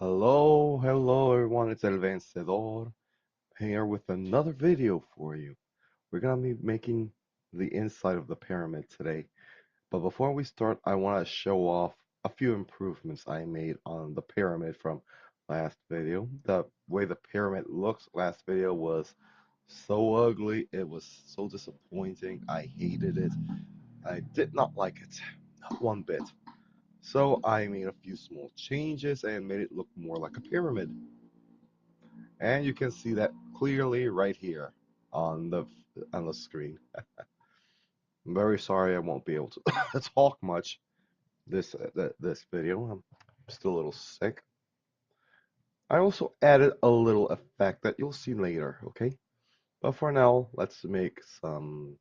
Hello everyone, it's El Vencedor here with another video for you. We're gonna be making the inside of the pyramid today. But before we start, I want to show off a few improvements I made on the pyramid from last video. The way the pyramid looks last video was so ugly, it was so disappointing, I hated it. I did not like it, not one bit. So I made a few small changes and made it look more like a pyramid. And you can see that clearly right here on the screen. I'm very sorry I won't be able to talk much this video. I'm still a little sick. I also added a little effect that you'll see later, okay? But for now, let's make some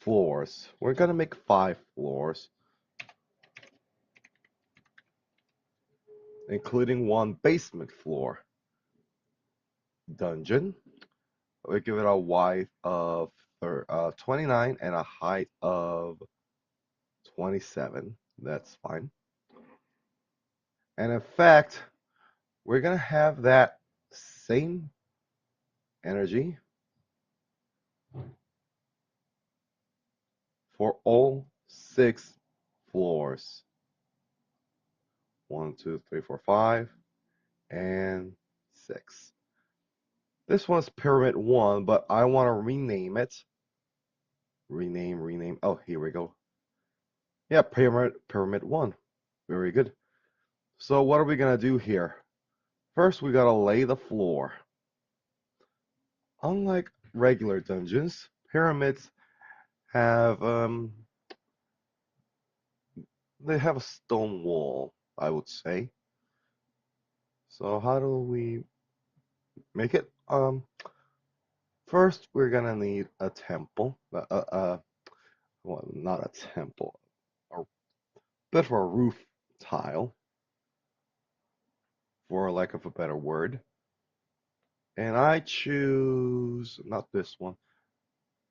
floors. We're gonna make 5 floors, including one basement floor. Dungeon. We give it a width of 29 and a height of 27. That's fine. And in fact, we're going to have that same energy for all 6 floors. 1, 2, 3, 4, 5, and 6. This one's Pyramid 1, but I want to rename it. Rename. Oh, here we go. Yeah, Pyramid 1. Very good. So what are we going to do here? First, we got to lay the floor. Unlike regular dungeons, pyramids have they have a stone wall, I would say. So how do we make it? First we're gonna need a temple. Well, not a temple, a bit of a roof tile, for lack of a better word. And I choose not this one.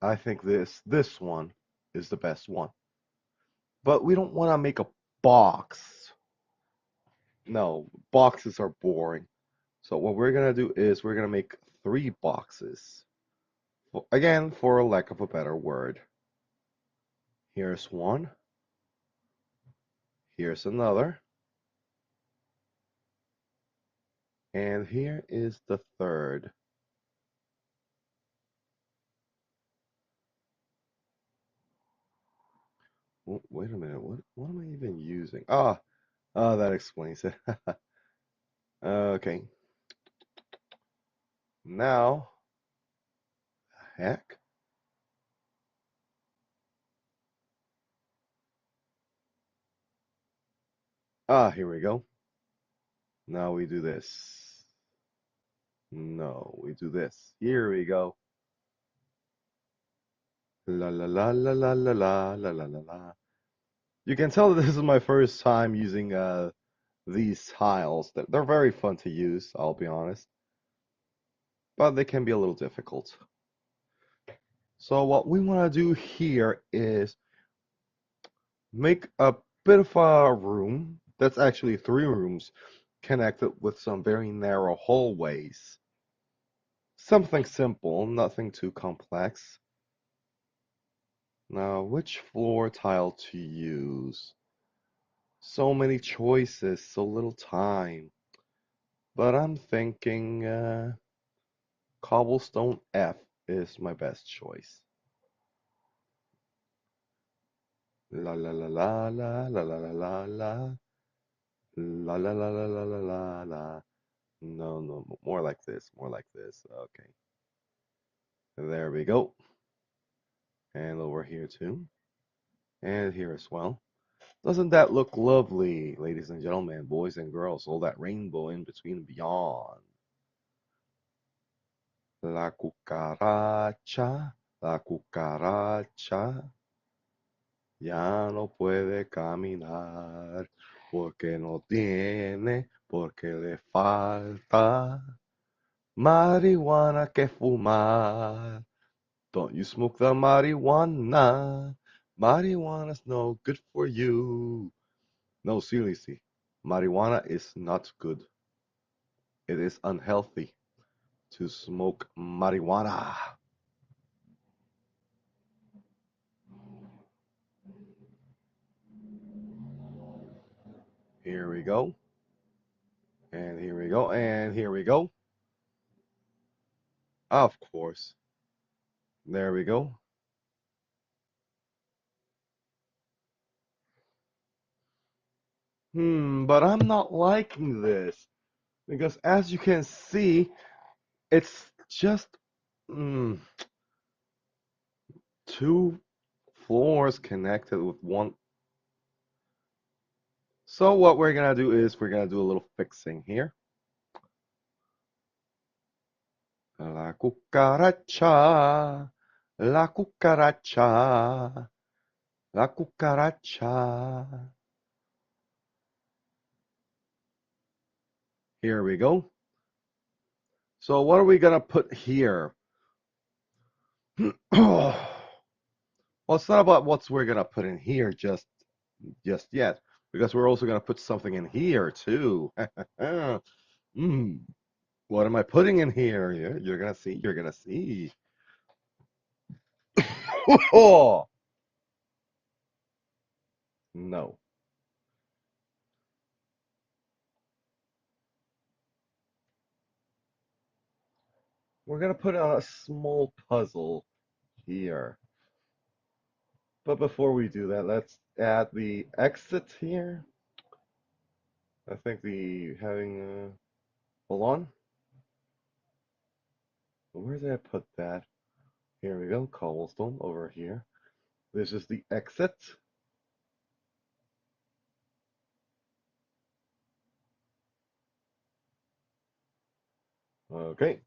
I think this one is the best one. But we don't want to make a box. No, boxes are boring. So what we're gonna do is we're gonna make 3 boxes. Again, for lack of a better word. Here's one. Here's another. And here is the third. Oh, wait a minute. What am I even using? That explains it. Okay. Now, heck. Here we go. Now we do this. No, we do this. Here we go. La la la la la la la la la la la. You can tell that this is my first time using these tiles. They're very fun to use, I'll be honest, but they can be a little difficult. So what we want to do here is make a bit of a room that's actually 3 rooms connected with some very narrow hallways. Something simple, nothing too complex. Now, which floor tile to use? So many choices, so little time. But I'm thinking Cobblestone F is my best choice. La la la la la la la la la la la la la la la la la la. No, more like this, more like this. Okay, there we go. And over here too, and here as well. Doesn't that look lovely, ladies and gentlemen, boys and girls? All that rainbow in between and beyond. La cucaracha, la cucaracha. Ya no puede caminar porque no tiene, porque le falta marihuana que fumar. Don't you smoke the marijuana. Marijuana's no good for you. No, seriously. Marijuana is not good. It is unhealthy to smoke marijuana. Here we go. And here we go. And here we go. Of course. There we go. But I'm not liking this because as you can see, it's just mm, two floors connected with one. So what we're gonna do is we're gonna do a little fixing here. La cucaracha, la cucaracha, la cucaracha. Here we go. So what are we gonna put here? Well, it's not about what we're gonna put in here just yet, because we're also gonna put something in here too. mm, what am I putting in here? You're gonna see. You're gonna see. Oh no, we're gonna put a small puzzle here. But before we do that, let's add the exit here. I think the having hold on. Where did I put that? Here we go, cobblestone over here. This is the exit. Okay.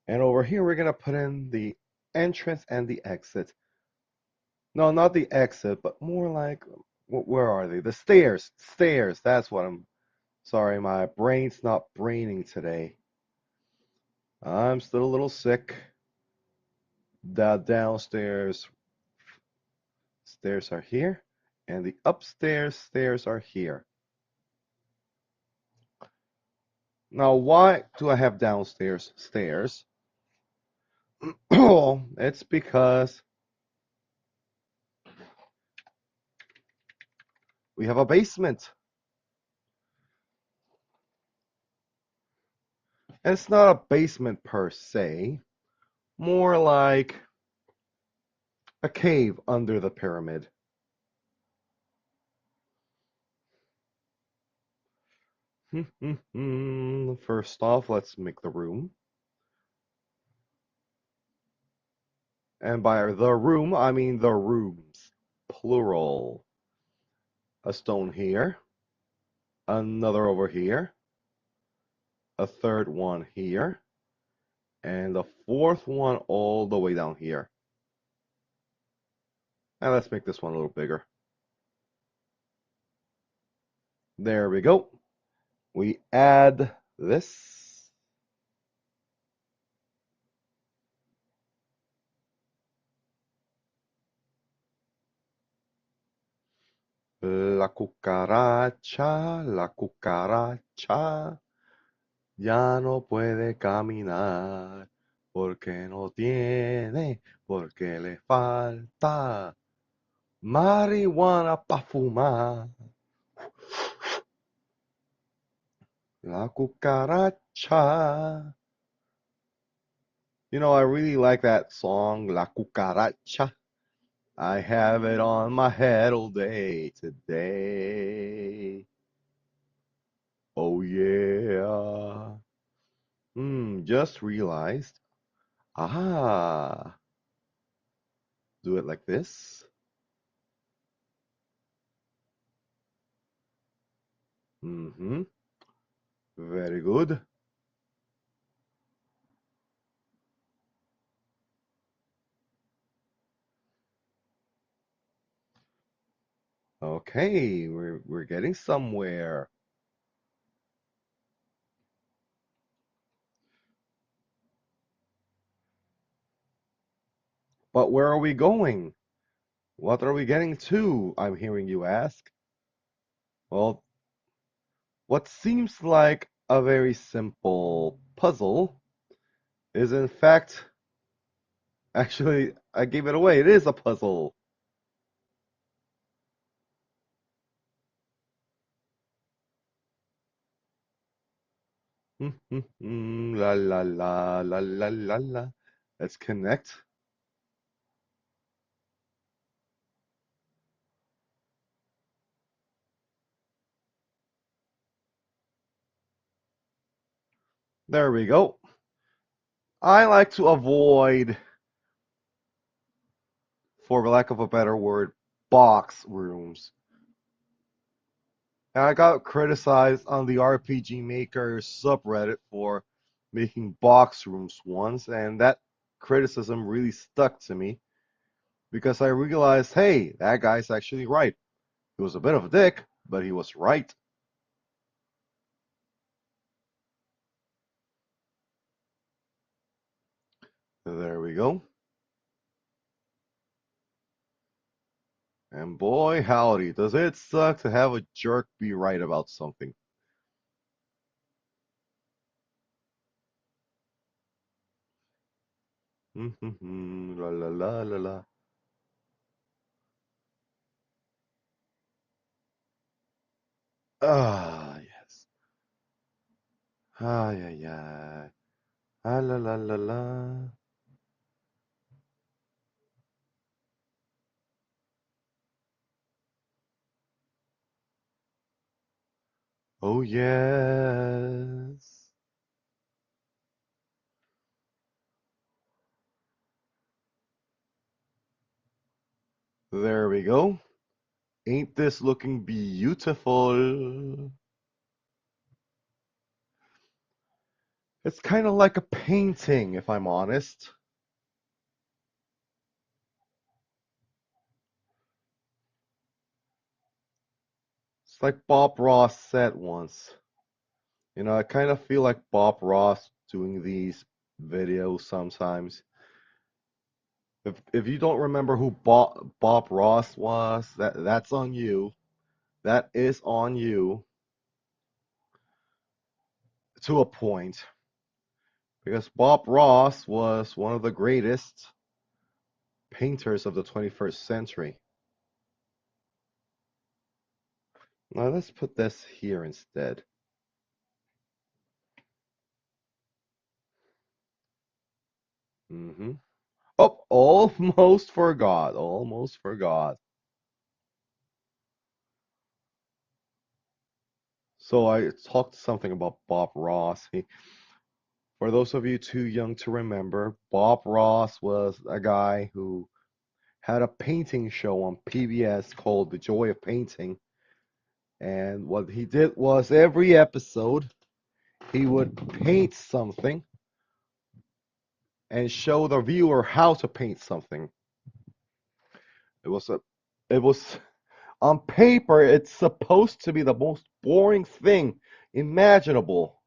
And over here, we're gonna put in the entrance and the exit. No, not the exit, but more like, where are they? The stairs. Stairs. That's what I'm. Sorry, my brain's not braining today. I'm still a little sick. The downstairs stairs are here, and the upstairs stairs are here. Now, why do I have downstairs stairs? It's because we have a basement. And it's not a basement per se, more like a cave under the pyramid. First off, let's make the room. And by the room, I mean the rooms, plural. A stone here, another over here, a third one here, and the fourth one all the way down here. And let's make this one a little bigger. There we go. We add this. La cucaracha ya no puede caminar porque no tiene, porque le falta marihuana para fumar. La cucaracha. You know, I really like that song, La Cucaracha. I have it on my head all day today. Oh yeah. Just realized. Ah, do it like this. Mm-hmm. Very good. Okay, we're getting somewhere. But where are we going? What are we getting to? I'm hearing you ask. Well, What seems like a very simple puzzle is in fact, actually, I gave it away. It is a puzzle. La la la la la la la. Let's connect. There we go. I like to avoid, for lack of a better word, box rooms. And I got criticized on the RPG Maker subreddit for making box rooms once, and that criticism really stuck to me because I realized, hey, that guy's actually right. He was a bit of a dick, but he was right. There we go. And boy, howdy, does it suck to have a jerk be right about something. La la la la la. Ah, yes. Ay, ay, ay. Ah, la la la la. Oh, yes. There we go. Ain't this looking beautiful? It's kind of like a painting, if I'm honest. It's like Bob Ross said once. I kind of feel like Bob Ross doing these videos sometimes. If you don't remember who Bob Ross was, that's on you. That is on you to a point. Because Bob Ross was one of the greatest painters of the 21st century. Now let's put this here instead. hmm Oh, almost forgot. Almost forgot. So I talked something about Bob Ross. For those of you too young to remember, Bob Ross was a guy who had a painting show on PBS called The Joy of Painting. And what he did was every episode he would paint something and show the viewer how to paint something. It was a it was on paper it's supposed to be the most boring thing imaginable.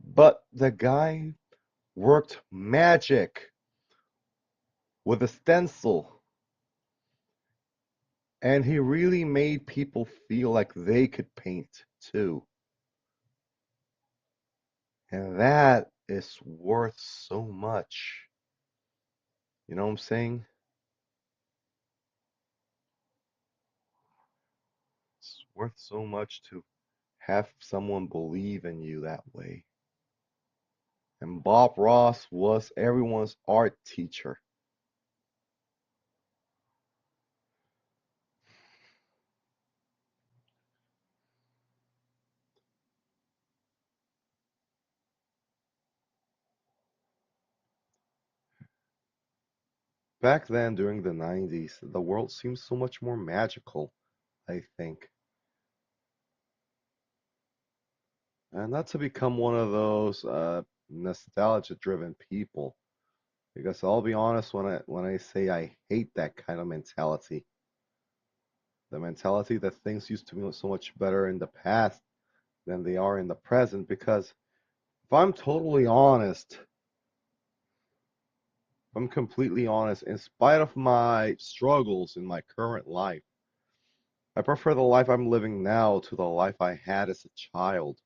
But the guy worked magic with a stencil and he really made people feel like they could paint too. And that is worth so much. You know what I'm saying? It's worth so much to have someone believe in you that way. And Bob Ross was everyone's art teacher. Back then, during the 90s, the world seemed so much more magical, I think. And not to become one of those nostalgia-driven people, because I'll be honest when I say I hate that kind of mentality. The mentality that things used to be so much better in the past than they are in the present. Because if I'm totally honest, if I'm completely honest, in spite of my struggles in my current life, I prefer the life I'm living now to the life I had as a child.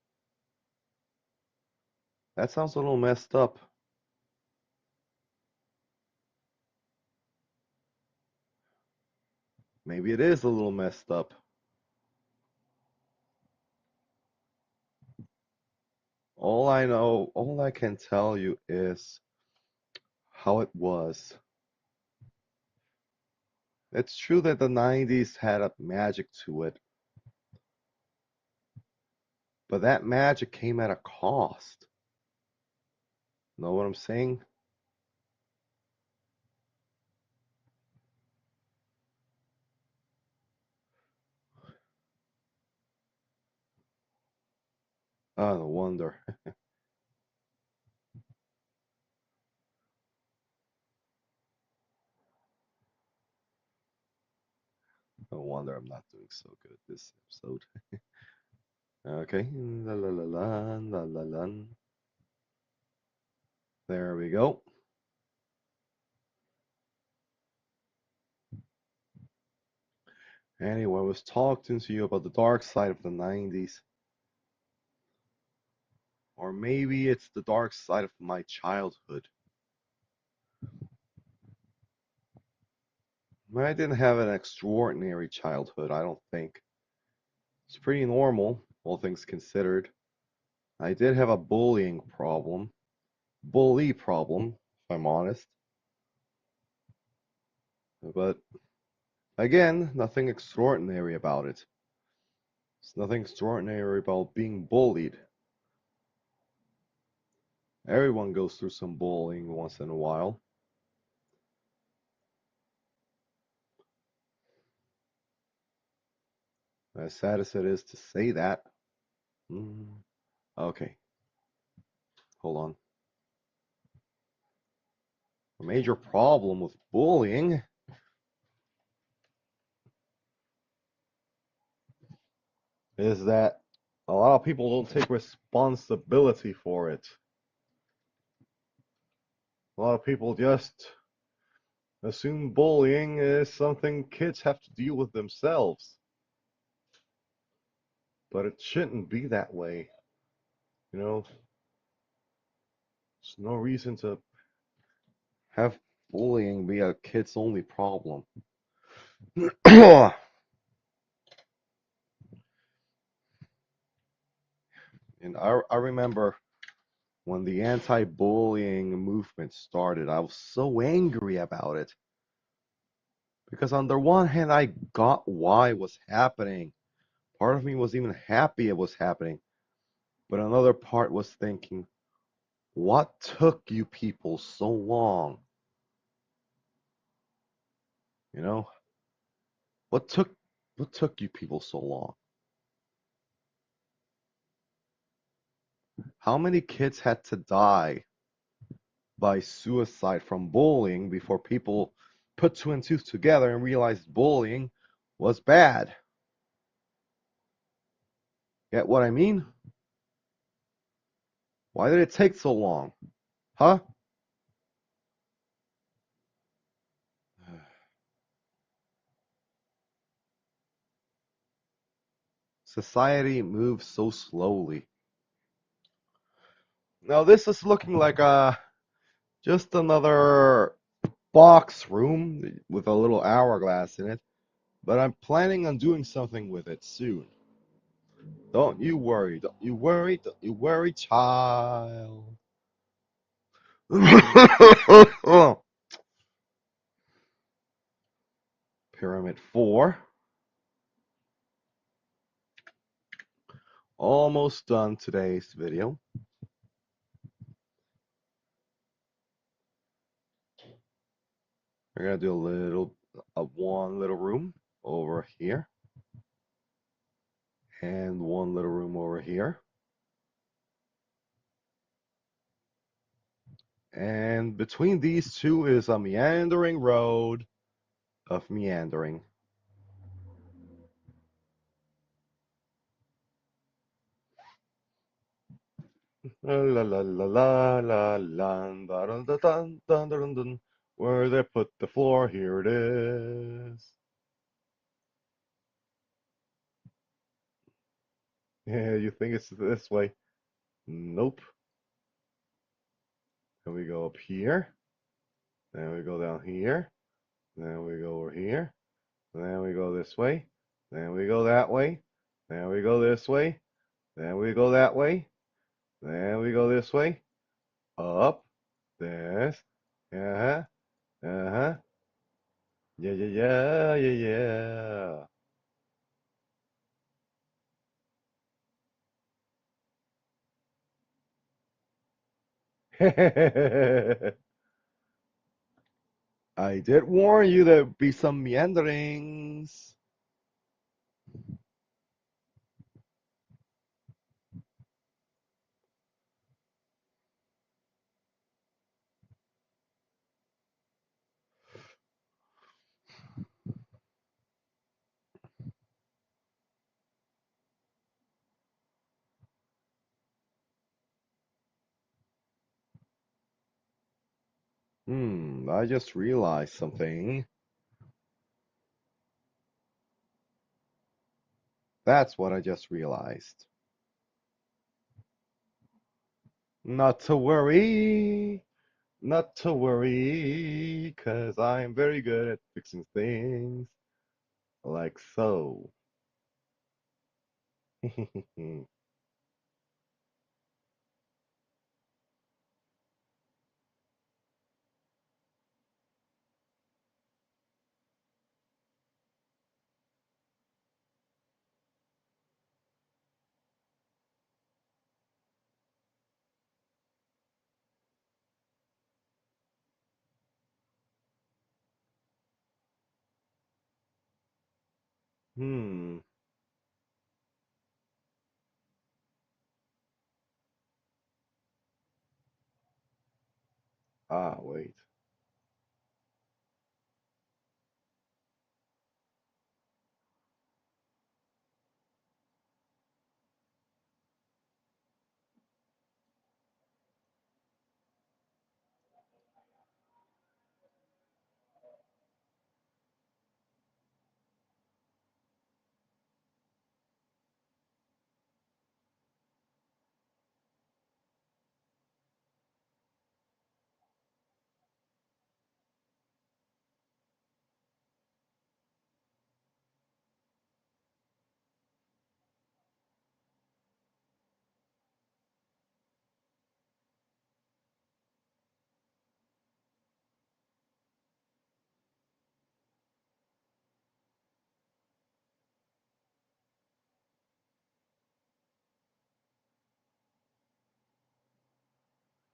That sounds a little messed up. Maybe it is a little messed up. All I know, all I can tell you is how it was. It's true that the 90s had a magic to it, but that magic came at a cost. Know what I'm saying? Oh, no wonder. No wonder I'm not doing so good this episode. Okay. La la la la la la la. There we go. Anyway, I was talking to you about the dark side of the 90s. Or maybe it's the dark side of my childhood. I didn't have an extraordinary childhood, I don't think. It's pretty normal, all things considered. I did have a bully problem, if I'm honest. But again, nothing extraordinary about it. There's nothing extraordinary about being bullied. Everyone goes through some bullying once in a while. As sad as it is to say that. Mm, okay, hold on. A major problem with bullying is that a lot of people don't take responsibility for it. A lot of people just assume bullying is something kids have to deal with themselves. But it shouldn't be that way. You know, there's no reason to have bullying be a kid's only problem. And I remember when the anti-bullying movement started, I was so angry about it. Because on the one hand, I got why it was happening. Part of me was even happy it was happening. But another part was thinking, what took you people so long? You know, what took what took you people so long? How many kids had to die by suicide from bullying before people put two and two together and realized bullying was bad? Get what I mean? Why did it take so long? Huh? Society moves so slowly. Now this is looking like just another box room with a little hourglass in it, but I'm planning on doing something with it soon. Don't you worry, don't you worry, don't you worry, child. Pyramid 4. Almost done today's video. We're gonna do one little room over here, and one little room over here. And between these two is a meandering road of meandering. La la la la la la la dun dun dun dun dun dun. Where they put the floor, here it is. Yeah, you think it's this way. Nope. Then we go up here. Then we go down here. Then we go over here. Then we go this way. Then we go that way. Then we go this way. Then we go that way. Then we go this way. Up. This. Uh-huh. Uh-huh. Yeah, yeah, yeah, yeah, yeah. I did warn you there'd be some meanderings. I just realized something. That's what I just realized. Not to worry, not to worry, 'cause I'm very good at fixing things. Like so. Hmm. Ah, wait.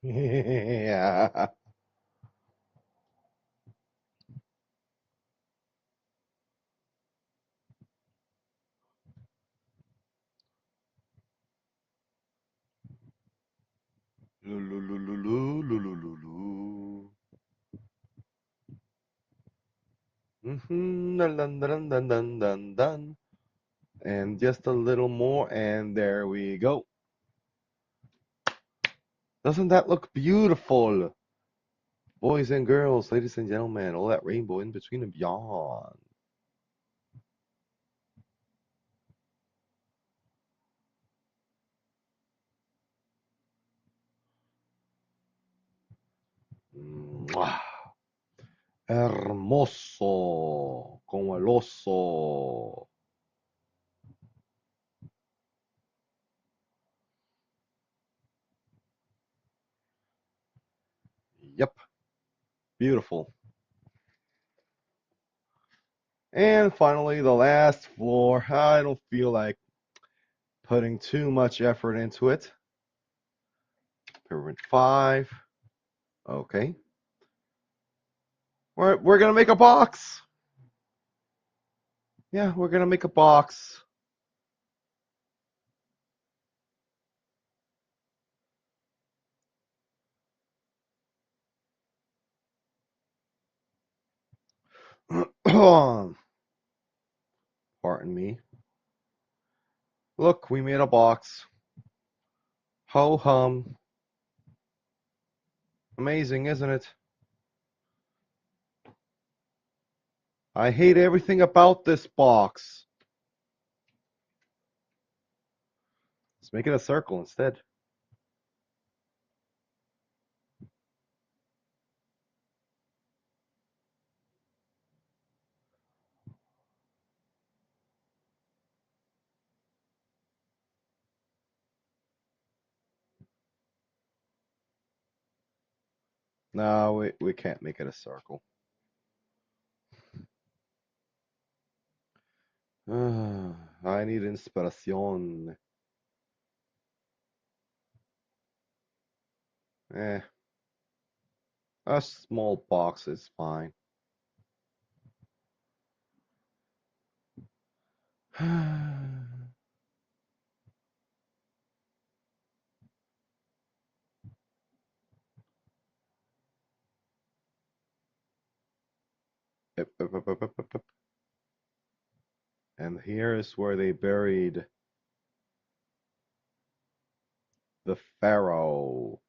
Yeah. Lululululu. Dun, dun, dun, dun, dun, dun, dun. And just a little more, and there we go. Doesn't that look beautiful? Boys and girls, ladies and gentlemen, all that rainbow in between and beyond. Mwah. Hermoso, como el oso. Yep, beautiful. And finally, the last floor. I don't feel like putting too much effort into it. Pyramid 5. Okay. We're gonna make a box. Yeah, we're gonna make a box. Pardon me. Look, we made a box. Ho hum. Amazing, isn't it? I hate everything about this box. Let's make it a circle instead. No, we can't make it a circle. I need inspiration. Eh, a small box is fine. Yep, yep, yep, yep, yep, yep. And here is where they buried the pharaoh.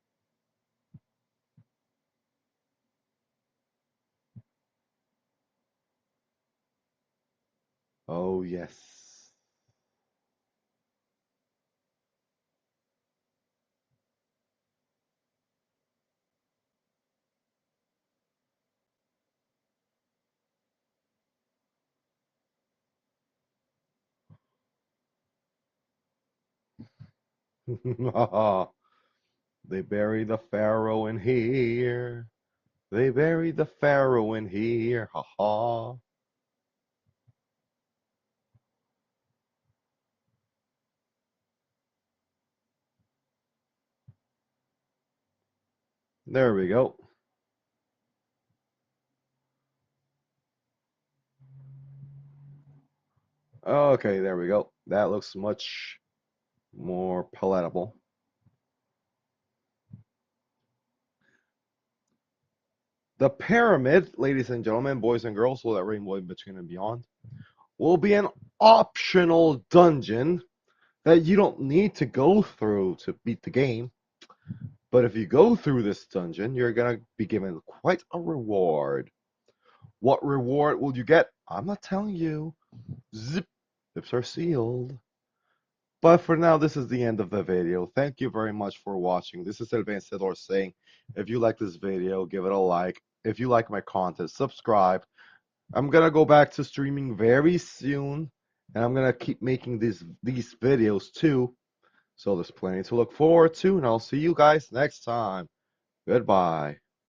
Oh, yes. They buried the pharaoh in here. They buried the pharaoh in here. Ha ha. There we go. Okay, there we go. That looks much more palatable. The pyramid, ladies and gentlemen, boys and girls, so that rainbow in between and beyond, will be an optional dungeon that you don't need to go through to beat the game. But if you go through this dungeon, you're going to be given quite a reward. What reward will you get? I'm not telling you. Zip. Lips are sealed. But for now, this is the end of the video. Thank you very much for watching. This is El Vencedor saying, if you like this video, give it a like. If you like my content, subscribe. I'm gonna go back to streaming very soon, and I'm gonna keep making these videos too. So there's plenty to look forward to, and I'll see you guys next time. Goodbye.